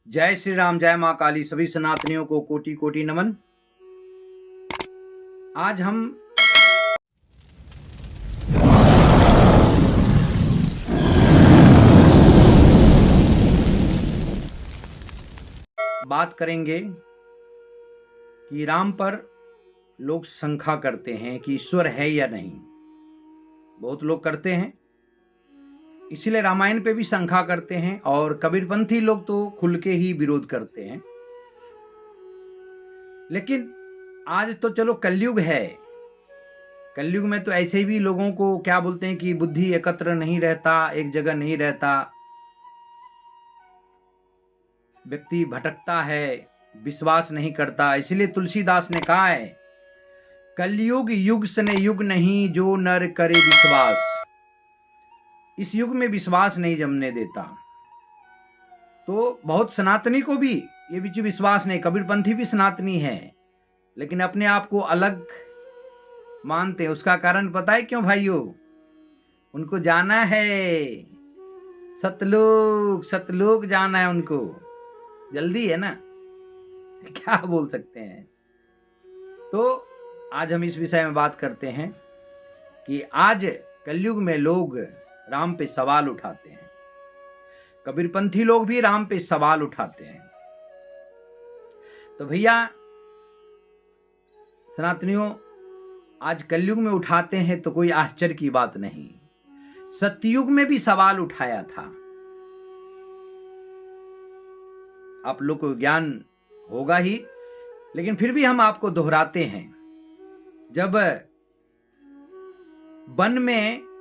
जय श्री राम, जय माँ काली। सभी सनातनियों को कोटि कोटि नमन। आज हम बात करेंगे कि राम पर लोग शंका करते हैं कि ईश्वर है या नहीं। बहुत लोग करते हैं, इसीलिए रामायण पे भी शंका करते हैं, और कबीरपंथी लोग तो खुल के ही विरोध करते हैं। लेकिन आज तो चलो कलयुग है, कलयुग में तो ऐसे भी लोगों को क्या बोलते हैं कि बुद्धि एकत्र नहीं रहता, एक जगह नहीं रहता, व्यक्ति भटकता है, विश्वास नहीं करता। इसलिए तुलसीदास ने कहा है, कलयुग युग सने युग नहीं, जो नर करे विश्वास। इस युग में विश्वास नहीं जमने देता। तो बहुत सनातनी को भी ये बीच विश्वास नहीं। कबीरपंथी भी सनातनी है, लेकिन अपने आप को अलग मानते हैं। उसका कारण पता है क्यों भाइयों? उनको जाना है सतलोक, सतलोक जाना है उनको। जल्दी है ना, क्या बोल सकते हैं। तो आज हम इस विषय में बात करते हैं कि आज कलयुग में लोग राम पे सवाल उठाते हैं। कबीरपंथी लोग भी राम पे सवाल उठाते हैं। तो भैया सनातनियों, आज कलयुग में उठाते हैं तो कोई आश्चर्य की बात नहीं। सतयुग में भी सवाल उठाया था। आप लोग को ज्ञान होगा ही, लेकिन फिर भी हम आपको दोहराते हैं। जब वन में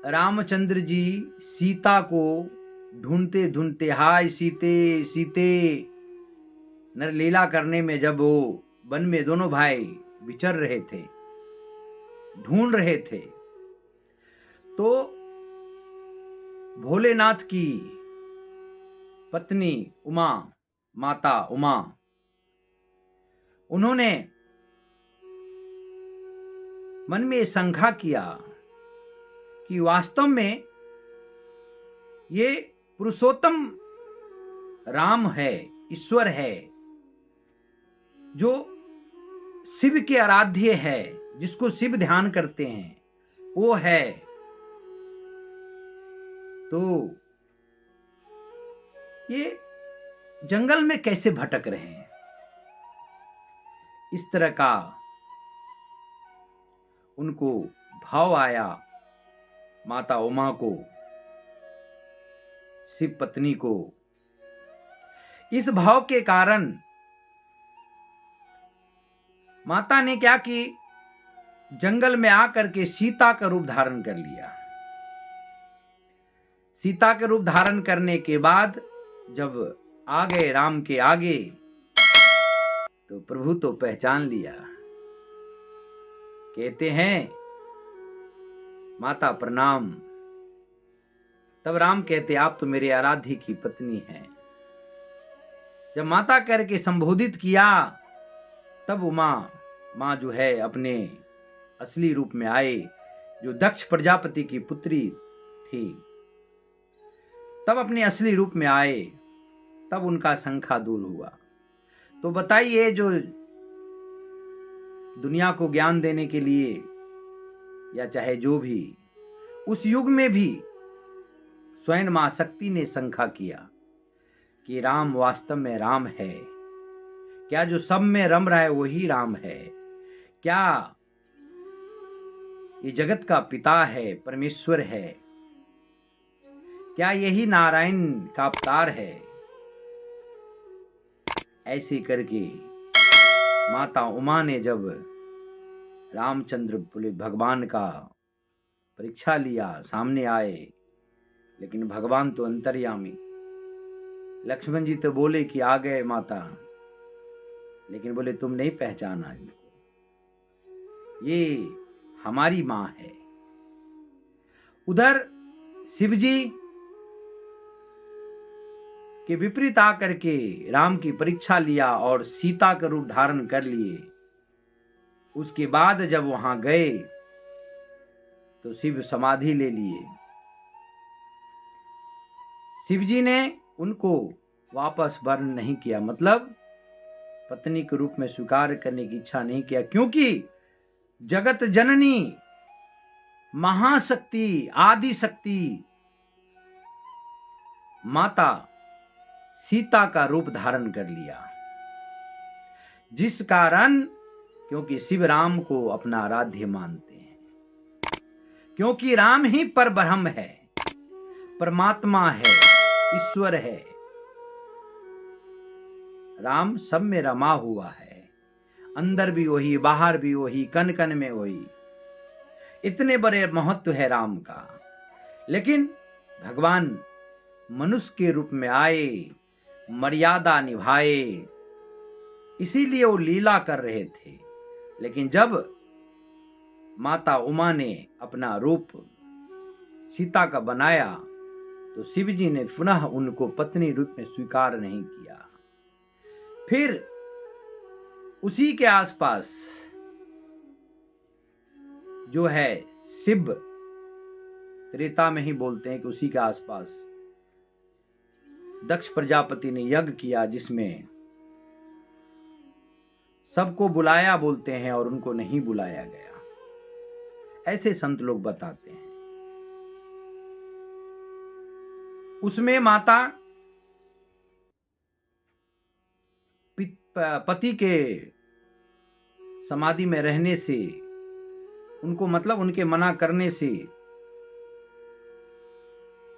रामचंद्र जी सीता को ढूंढते ढूंढते, हाय सीते सीते नरलीला करने में, जब वो वन में दोनों भाई विचर रहे थे, ढूंढ रहे थे, तो भोलेनाथ की पत्नी उमा, माता उमा, उन्होंने मन में शंका किया कि वास्तव में ये पुरुषोत्तम राम है, ईश्वर है, जो शिव के आराध्य है, जिसको शिव ध्यान करते हैं, वो है। तो ये जंगल में कैसे भटक रहे हैं? इस तरह का उनको भाव आया, माता उमा को, शिव पत्नी को। इस भाव के कारण माता ने क्या कि जंगल में आकर के सीता का रूप धारण कर लिया। सीता के रूप धारण करने के बाद जब आ गए राम के आगे, तो प्रभु तो पहचान लिया। कहते हैं, माता प्रणाम। तब राम कहते, आप तो मेरे आराध्य की पत्नी हैं। जब माता करके संबोधित किया, तब उमा माँ जो है अपने असली रूप में आए, जो दक्ष प्रजापति की पुत्री थी, तब अपने असली रूप में आए। तब उनका शंका दूर हुआ। तो बताइए, जो दुनिया को ज्ञान देने के लिए, या चाहे जो भी, उस युग में भी स्वयं मां शक्ति ने शंका किया कि राम वास्तव में राम है क्या? जो सब में रम रहा है वही राम है क्या? ये जगत का पिता है, परमेश्वर है क्या? यही नारायण का अवतार है? ऐसे करके माता उमा ने जब रामचंद्र भगवान का परीक्षा लिया, सामने आए, लेकिन भगवान तो अंतर्यामी। लक्ष्मण जी तो बोले कि आ गए माता, लेकिन बोले तुम नहीं पहचाना इनको, ये हमारी मां है। उधर शिवजी के विपरीत आकर के राम की परीक्षा लिया और सीता का रूप धारण कर लिए। उसके बाद जब वहां गए तो शिव समाधि ले लिए। शिवजी ने उनको वापस वर्ण नहीं किया, मतलब पत्नी के रूप में स्वीकार करने की इच्छा नहीं किया, क्योंकि जगत जननी महाशक्ति आदि शक्ति माता सीता का रूप धारण कर लिया, जिस कारण, क्योंकि शिव राम को अपना आराध्य मानते हैं, क्योंकि राम ही पर ब्रह्म है, परमात्मा है, ईश्वर है। राम सब में रमा हुआ है, अंदर भी वही, बाहर भी वही, कन कन में वही। इतने बड़े महत्व है राम का। लेकिन भगवान मनुष्य के रूप में आए, मर्यादा निभाए, इसीलिए वो लीला कर रहे थे। लेकिन जब माता उमा ने अपना रूप सीता का बनाया तो शिव जी ने पुनः उनको पत्नी रूप में स्वीकार नहीं किया। फिर उसी के आसपास जो है शिव, त्रेता में ही बोलते हैं कि उसी के आसपास दक्ष प्रजापति ने यज्ञ किया, जिसमें सबको बुलाया बोलते हैं और उनको नहीं बुलाया गया, ऐसे संत लोग बताते हैं। उसमें माता पति के समाधि में रहने से उनको, मतलब उनके मना करने से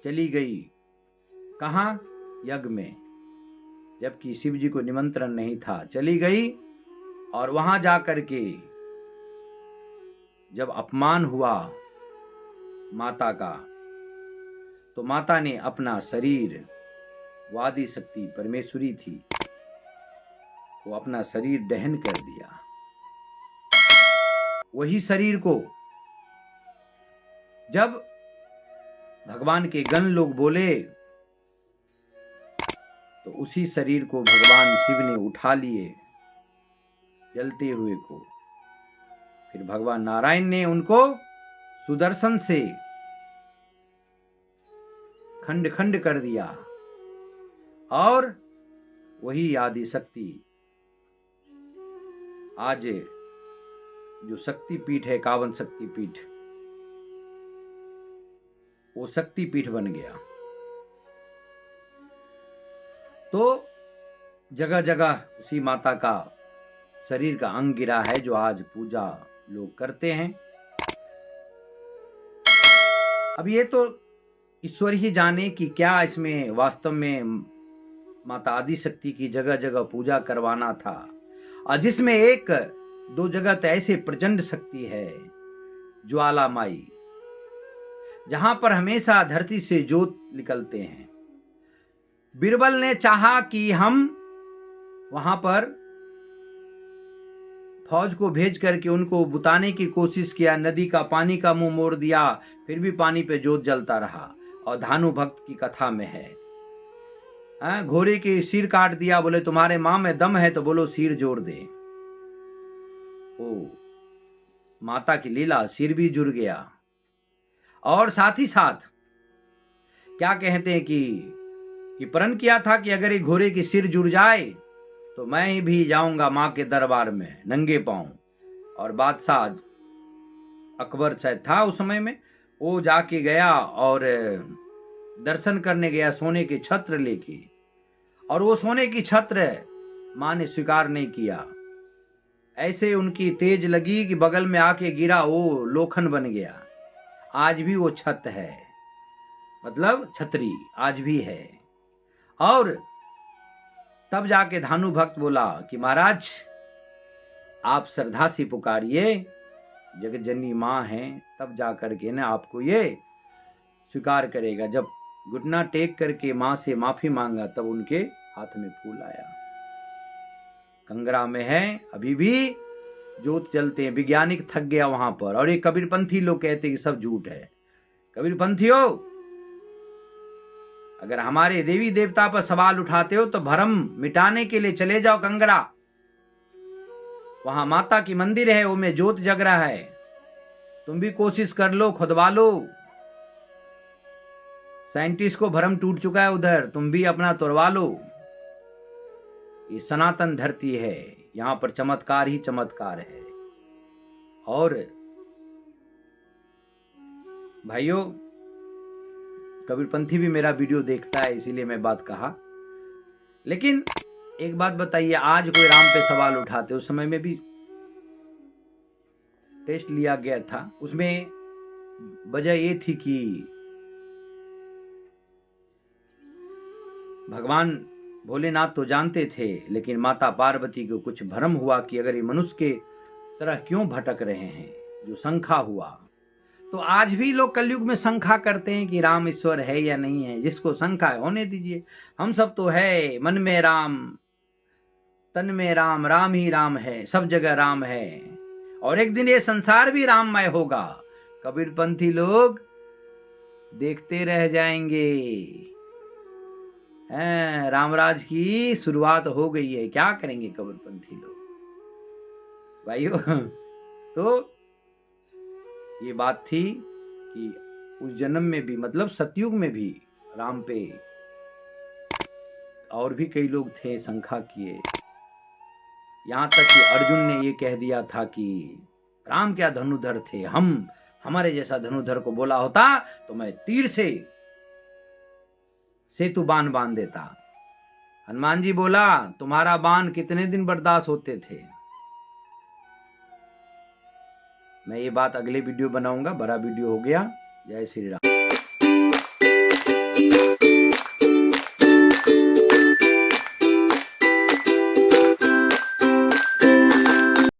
चली गई कहां? यज्ञ में, जबकि शिव जी को निमंत्रण नहीं था। चली गई और वहां जाकर के जब अपमान हुआ माता का, तो माता ने अपना शरीर, वादी शक्ति परमेश्वरी थी, वो अपना शरीर दहन कर दिया। वही शरीर को जब भगवान के गण लोग बोले तो उसी शरीर को भगवान शिव ने उठा लिए, जलते हुए को। फिर भगवान नारायण ने उनको सुदर्शन से खंड खंड कर दिया, और वही आदि शक्ति आज जो शक्ति पीठ है, 51 शक्ति पीठ, वो शक्ति पीठ बन गया। तो जगह जगह उसी माता का शरीर का अंग गिरा है, जो आज पूजा लोग करते हैं। अब ये तो ईश्वर ही जाने कि क्या इसमें वास्तव में माता आदि शक्ति की जगह जगह पूजा करवाना था, और जिसमें एक दो जगह तो ऐसे प्रचंड शक्ति है, ज्वाला माई, जहां पर हमेशा धरती से ज्योत निकलते हैं। बीरबल ने चाहा कि हम वहां पर फौज को भेज करके उनको बुताने की कोशिश किया, नदी का पानी का मुंह मोड़ दिया, फिर भी पानी पे ज्योत जलता रहा। और धानु भक्त की कथा में है, घोड़े के सिर काट दिया, बोले तुम्हारे मां में दम है तो बोलो सिर जोड़ दे। ओ माता की लीला, सिर भी जुड़ गया। और साथ ही साथ क्या कहते हैं कि प्रण किया था कि अगर ये घोड़े की सिर जुड़ जाए तो मैं भी जाऊंगा मां के दरबार में नंगे पांव। और बादशाह अकबर शायद था उस समय में, वो जाके गया और दर्शन करने गया सोने के छत्र लेके, और वो सोने की छत्र मां ने स्वीकार नहीं किया। ऐसे उनकी तेज लगी कि बगल में आके गिरा, वो लोखंड बन गया। आज भी वो छत है, मतलब छतरी आज भी है। और तब जाके धानु भक्त बोला कि महाराज आप श्रद्धा से पुकारिए, जगत जननी मां है, तब जाकर के ना आपको ये स्वीकार करेगा। जब घुटना टेक करके मां से माफी मांगा, तब उनके हाथ में फूल आया। कंगरा में है, अभी भी जोत जलते हैं। वैज्ञानिक थक गया वहां पर, और ये कबीरपंथी लोग कहते हैं कि सब झूठ है। कबीरपंथियों, अगर हमारे देवी देवता पर सवाल उठाते हो तो भरम मिटाने के लिए चले जाओ कंगरा, वहां माता की मंदिर है, वो में ज्योत जग रहा है, तुम भी कोशिश कर लो, खुदवा लो। साइंटिस्ट को भरम टूट चुका है उधर, तुम भी अपना तोड़वा लो। ये सनातन धरती है, यहाँ पर चमत्कार ही चमत्कार है। और भाइयों, कबीरपंथी भी मेरा वीडियो देखता है, इसीलिए मैं बात कहा। लेकिन एक बात बताइए, आज कोई राम पे सवाल उठाते, उस समय में भी टेस्ट लिया गया था, उसमें वजह ये थी कि भगवान भोलेनाथ तो जानते थे, लेकिन माता पार्वती को कुछ भ्रम हुआ कि अगर ये मनुष्य के तरह क्यों भटक रहे हैं, जो शंका हुआ। तो आज भी लोग कलयुग में शंका करते हैं कि राम ईश्वर है या नहीं है। जिसको शंका है होने दीजिए, हम सब तो है, मन में राम तन में राम, राम ही राम है, सब जगह राम है, और एक दिन ये संसार भी राममय होगा। कबीरपंथी लोग देखते रह जाएंगे। रामराज की शुरुआत हो गई है, क्या करेंगे कबीरपंथी लोग भाइयों। तो ये बात थी कि उस जन्म में भी, मतलब सतयुग में भी राम पे और भी कई लोग थे, शंका किए। यहां तक कि अर्जुन ने ये कह दिया था कि राम क्या धनुधर थे, हमारे जैसा धनुधर को बोला होता तो मैं तीर से सेतु बाण बांध देता। हनुमान जी बोला, तुम्हारा बाण कितने दिन बर्दाश्त होते थे। मैं ये बात अगले वीडियो बनाऊंगा, बड़ा वीडियो हो गया। जय श्री राम।